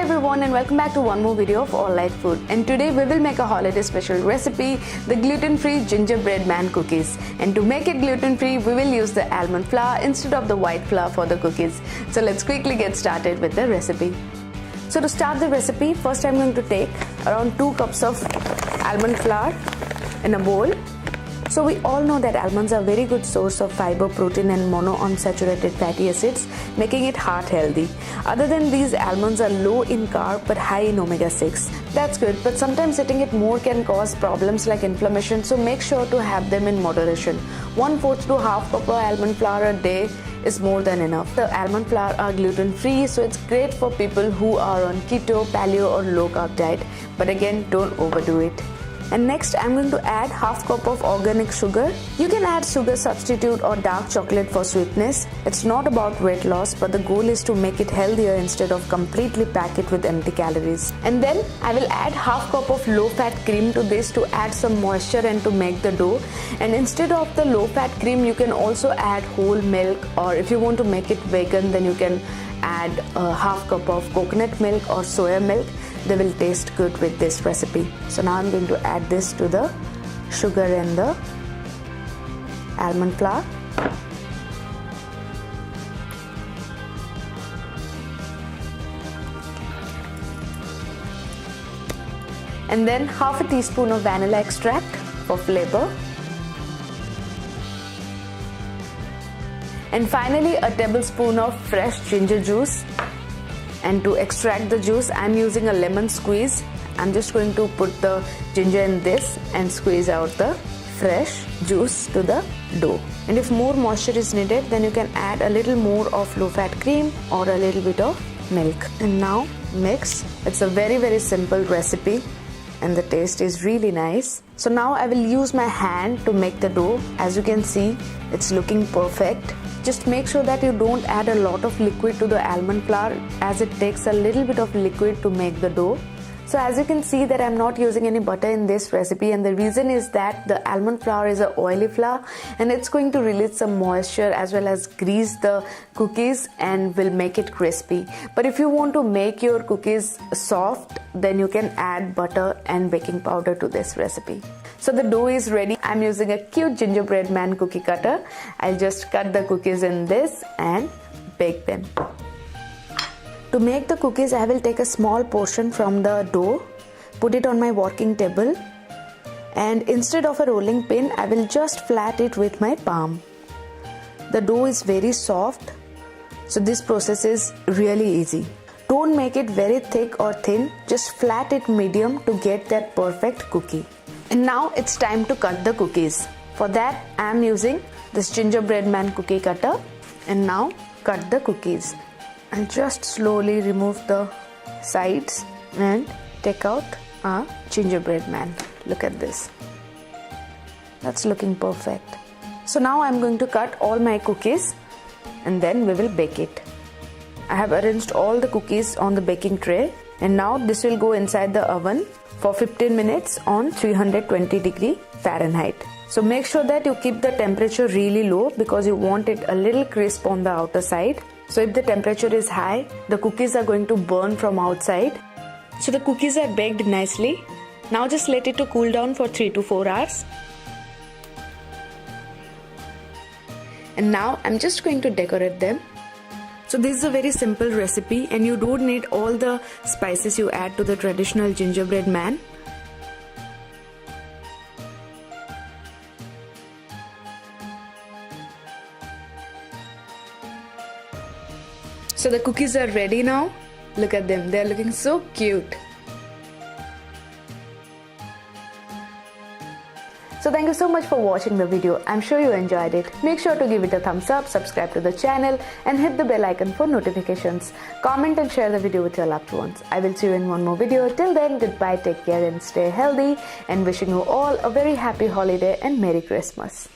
everyone and welcome back to one more video of All Light Food, and today we will make a holiday special recipe, the gluten-free gingerbread man cookies. And to make it gluten-free, we will use the almond flour instead of the white flour for the cookies. So let's quickly get started with the recipe. So to start the recipe, first I'm going to take around 2 cups of almond flour in a bowl. So we all know that almonds are a very good source of fiber, protein and monounsaturated fatty acids, making it heart healthy. Other than these, almonds are low in carb but high in omega-6. That's good, but sometimes eating it more can cause problems like inflammation, so make sure to have them in moderation. 1/4 to half cup of almond flour a day is more than enough. The almond flour are gluten-free, so it's great for people who are on keto, paleo or low carb diet. But again, don't overdo it. And next I'm going to add half cup of organic sugar. You can add sugar substitute or dark chocolate for sweetness. It's not about weight loss, but the goal is to make it healthier instead of completely pack it with empty calories. And then I will add half cup of low fat cream to this to add some moisture and to make the dough. And instead of the low fat cream, you can also add whole milk, or if you want to make it vegan, then you can add a half cup of coconut milk or soya milk. They will taste good with this recipe. So now I'm going to add this to the sugar and the almond flour. And then half a teaspoon of vanilla extract for flavor. And finally a tablespoon of fresh ginger juice. And to extract the juice, I'm using a lemon squeeze. I'm just going to put the ginger in this and squeeze out the fresh juice to the dough. And if more moisture is needed, then you can add a little more of low-fat cream or a little bit of milk. And now mix. It's a very simple recipe and the taste is really nice. So now I will use my hand to make the dough. As you can see, it's looking perfect. Just make sure that you don't add a lot of liquid to the almond flour, as it takes a little bit of liquid to make the dough. So as you can see that I'm not using any butter in this recipe, and the reason is that the almond flour is an oily flour and it's going to release some moisture as well as grease the cookies and will make it crispy. But if you want to make your cookies soft, then you can add butter and baking powder to this recipe. So the dough is ready. I'm using a cute gingerbread man cookie cutter. I'll just cut the cookies in this and bake them. To make the cookies, I will take a small portion from the dough, put it on my working table, and instead of a rolling pin, I will just flat it with my palm. The dough is very soft, so this process is really easy. Don't make it very thick or thin, just flat it medium to get that perfect cookie. And now it's time to cut the cookies. For that, I am using this gingerbread man cookie cutter, and now cut the cookies. And just slowly remove the sides and take out a gingerbread man. Look at this. That's looking perfect. So now I'm going to cut all my cookies and then we will bake it. I have arranged all the cookies on the baking tray, and now this will go inside the oven for 15 minutes on 320 Fahrenheit. So make sure that you keep the temperature really low because you want it a little crisp on the outer side. So if the temperature is high, the cookies are going to burn from outside. So the cookies are baked nicely. Now just let it to cool down for 3 to 4 hours. And now I'm just going to decorate them. So this is a very simple recipe and you don't need all the spices you add to the traditional gingerbread man. So the cookies are ready now. Look at them, they're looking so cute. So thank you so much for watching the video. I'm sure you enjoyed it. Make sure to give it a thumbs up, subscribe to the channel and hit the bell icon for notifications. Comment and share the video with your loved ones. I will see you in one more video. Till then, goodbye, take care and stay healthy, and wishing you all a very happy holiday and Merry Christmas.